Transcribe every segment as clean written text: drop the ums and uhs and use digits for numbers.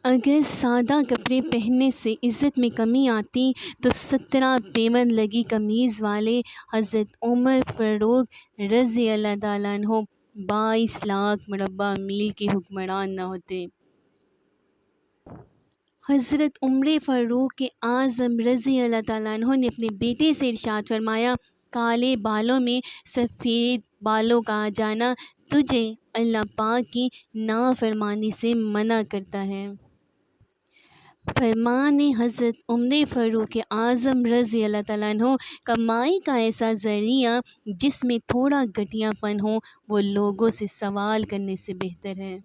اگر سادہ کپڑے پہننے سے عزت میں کمی آتی تو 17 پیون لگی قمیض والے حضرت عمر فاروق رضی اللہ تعالیٰ عنہ 22 لاکھ مربع میل کے حکمران نہ ہوتے۔ حضرت عمر فاروق اعظم رضی اللہ تعالیٰ عنہ نے اپنے بیٹے سے ارشاد فرمایا، کالے بالوں میں سفید بالوں کا آ جانا تجھے اللہ پاک کی نافرمانی سے منع کرتا ہے۔ فرمان حضرت عمر فاروق اعظم رضی اللہ تعالیٰ عنہ، کمائی کا ایسا ذریعہ جس میں تھوڑا گھٹیا پن ہو وہ لوگوں سے سوال کرنے سے بہتر ہے۔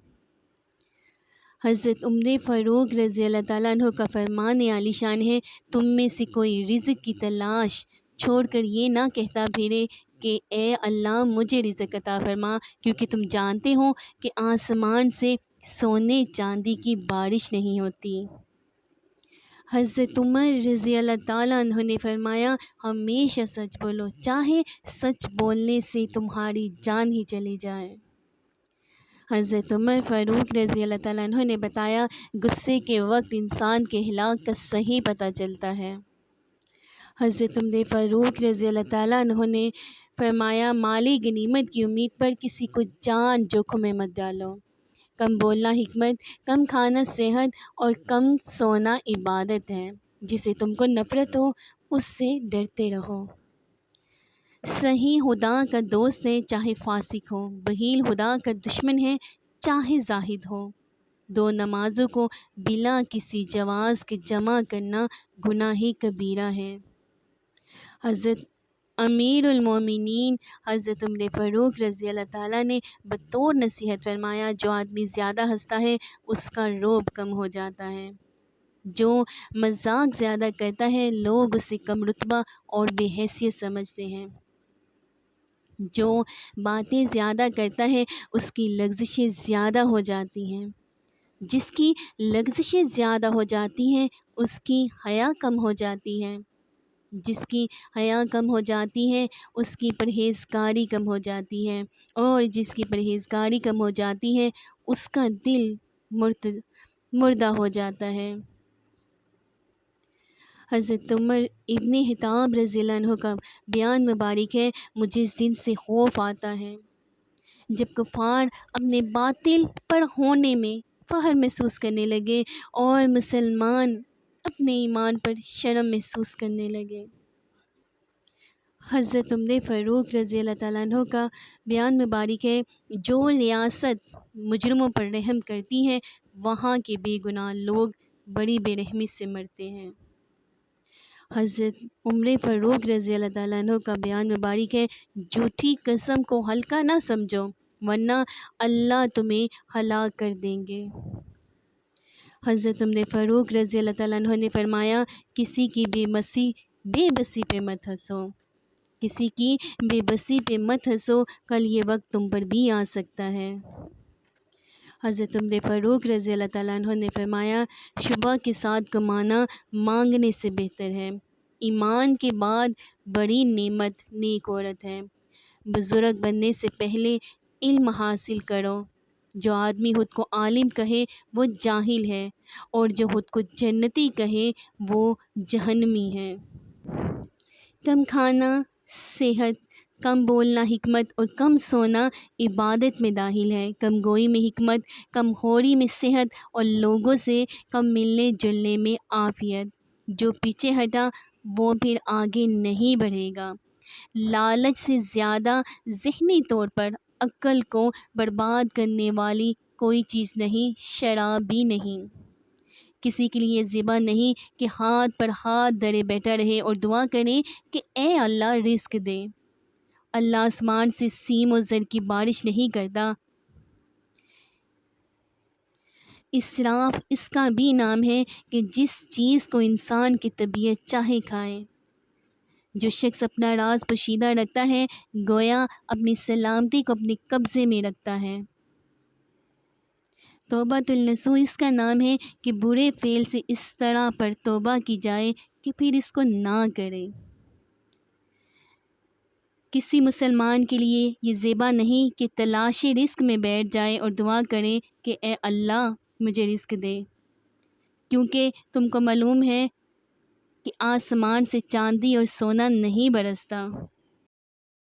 حضرت عمر فاروق رضی اللہ تعالیٰ عنہ کا فرمان عالی شان ہے، تم میں سے کوئی رزق کی تلاش چھوڑ کر یہ نہ کہتا پھرے کہ اے اللہ مجھے رزق عطا فرما، کیونکہ تم جانتے ہو کہ آسمان سے سونے چاندی کی بارش نہیں ہوتی۔ حضرت عمر رضی اللہ تعالیٰ عنہ نے فرمایا، ہمیشہ سچ بولو، چاہے سچ بولنے سے تمہاری جان ہی چلی جائے۔ حضرت عمر فاروق رضی اللہ تعالیٰ عنہ نے بتایا، غصے کے وقت انسان کے ہلاک کا صحیح پتہ چلتا ہے۔ حضرت عمر فاروق رضی اللہ تعالیٰ عنہ نے فرمایا، مالی غنیمت کی امید پر کسی کو جان جوکھم میں مت ڈالو۔ کم بولنا حکمت، کم کھانا صحت اور کم سونا عبادت ہے۔ جسے تم کو نفرت ہو اس سے ڈرتے رہو۔ صحیح خدا کا دوست ہے چاہے فاسق ہو، بخیل خدا کا دشمن ہے چاہے زاہد ہو۔ دو نمازوں کو بلا کسی جواز کے جمع کرنا گناہ کبیرہ ہے۔ حضرت امیر المومنین حضرت عمر فاروق رضی اللہ تعالیٰ نے بطور نصیحت فرمایا، جو آدمی زیادہ ہنستا ہے اس کا رعب کم ہو جاتا ہے، جو مذاق زیادہ کرتا ہے لوگ اسے کم رتبہ اور بے حیثیت سمجھتے ہیں، جو باتیں زیادہ کرتا ہے اس کی لغزشیں زیادہ ہو جاتی ہیں، جس کی لغزشیں زیادہ ہو جاتی ہیں اس کی حیا کم ہو جاتی ہے، جس کی حیا کم ہو جاتی ہے اس کی پرہیزگاری کم ہو جاتی ہے، اور جس کی پرہیزگاری کم ہو جاتی ہے اس کا دل مردہ ہو جاتا ہے۔ حضرت عمر ابن خطاب رضی اللہ عنہ کا بیان مبارک ہے، مجھے اس دن سے خوف آتا ہے جب کفار اپنے باطل پر ہونے میں فخر محسوس کرنے لگے اور مسلمان اپنے ایمان پر شرم محسوس کرنے لگے۔ حضرت عمر فاروق رضی اللہ تعالیٰ عنہ کا بیان مبارک ہے، جو ریاست مجرموں پر رحم کرتی ہے وہاں کے بے گناہ لوگ بڑی بے رحمی سے مرتے ہیں۔ حضرت عمر فاروق رضی اللہ تعالیٰ عنہ کا بیان مبارک ہے، جھوٹی قسم کو ہلکا نہ سمجھو ورنہ اللہ تمہیں ہلاک کر دیں گے۔ حضرت عمر فاروق رضی اللہ تعالیٰ عنہ نے فرمایا، کسی کی بے بسی پہ مت ہنسو، کسی کی بے بسی پہ مت ہنسو، کل یہ وقت تم پر بھی آ سکتا ہے۔ حضرت عمر فاروق رضی اللہ تعالیٰ عنہ نے فرمایا، شبہ کے ساتھ کمانا مانگنے سے بہتر ہے۔ ایمان کے بعد بڑی نعمت نیک عورت ہے۔ بزرگ بننے سے پہلے علم حاصل کرو۔ جو آدمی خود کو عالم کہے وہ جاہل ہے، اور جو خود کو جنتی کہے وہ جہنمی ہے۔ کم کھانا صحت، کم بولنا حکمت اور کم سونا عبادت میں داخل ہے۔ کم گوئی میں حکمت، کم خوری میں صحت اور لوگوں سے کم ملنے جلنے میں عافیت۔ جو پیچھے ہٹا وہ پھر آگے نہیں بڑھے گا۔ لالچ سے زیادہ ذہنی طور پر عقل کو برباد کرنے والی کوئی چیز نہیں، شراب بھی نہیں۔ کسی کے لیے زیبا نہیں کہ ہاتھ پر ہاتھ دھرے بیٹھا رہے اور دعا کرے کہ اے اللہ رزق دے۔ اللہ آسمان سے سیم و زر کی بارش نہیں کرتا۔ اسراف اس کا بھی نام ہے کہ جس چیز کو انسان کی طبیعت چاہے کھائے۔ جو شخص اپنا راز پوشیدہ رکھتا ہے گویا اپنی سلامتی کو اپنے قبضے میں رکھتا ہے۔ توبۃ النصوح اس کا نام ہے کہ برے فعل سے اس طرح پر توبہ کی جائے کہ پھر اس کو نہ کرے۔ کسی مسلمان کے لیے یہ زیبا نہیں کہ تلاش رزق میں بیٹھ جائے اور دعا کرے کہ اے اللہ مجھے رزق دے۔ کیونکہ تم کو معلوم ہے کہ آسمان سے چاندی اور سونا نہیں برستا۔